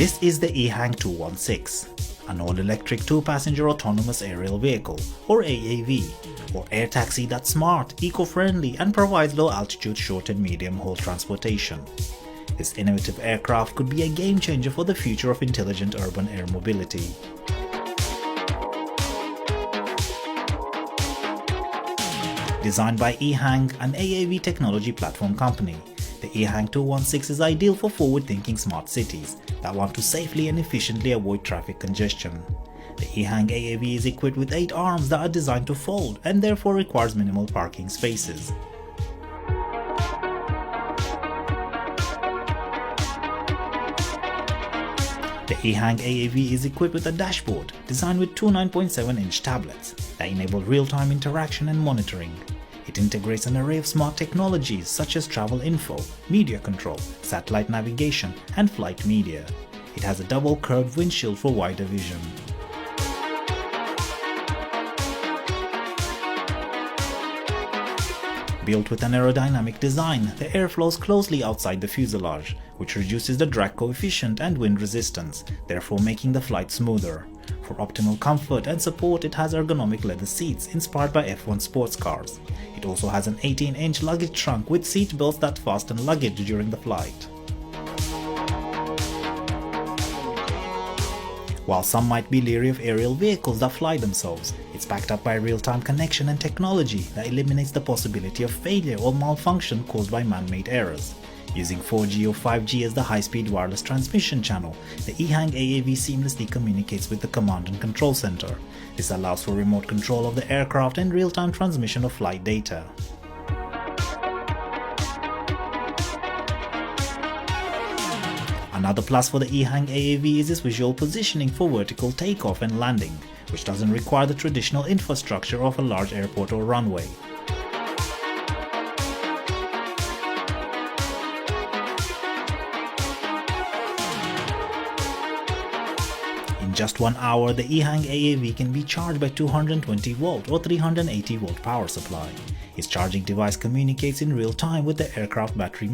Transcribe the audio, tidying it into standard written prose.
This is the EHang 216, an all-electric 2-passenger autonomous aerial vehicle, or AAV, or air taxi that's smart, eco-friendly and provides low-altitude short and medium-haul transportation. This innovative aircraft could be a game-changer for the future of intelligent urban air mobility. Designed by EHang, an AAV technology platform company, the EHang 216 is ideal for forward-thinking smart cities that want to safely and efficiently avoid traffic congestion. The EHang AAV is equipped with 8 arms that are designed to fold and therefore requires minimal parking spaces. The EHang AAV is equipped with a dashboard designed with two 9.7-inch tablets that enable real-time interaction and monitoring. It integrates an array of smart technologies such as travel info, media control, satellite navigation, and flight media. It has a double curved windshield for wider vision. Built with an aerodynamic design, the air flows closely outside the fuselage, which reduces the drag coefficient and wind resistance, therefore making the flight smoother. For optimal comfort and support, it has ergonomic leather seats inspired by F1 sports cars. It also has an 18-inch luggage trunk with seat belts that fasten luggage during the flight. While some might be leery of aerial vehicles that fly themselves, it's backed up by real-time connection and technology that eliminates the possibility of failure or malfunction caused by man-made errors. Using 4G or 5G as the high-speed wireless transmission channel, the EHang AAV seamlessly communicates with the command and control center. This allows for remote control of the aircraft and real-time transmission of flight data. Another plus for the EHang AAV is its visual positioning for vertical takeoff and landing, which doesn't require the traditional infrastructure of a large airport or runway. In just 1 hour, the EHang AAV can be charged by 220-volt or 380-volt power supply. Its charging device communicates in real time with the aircraft battery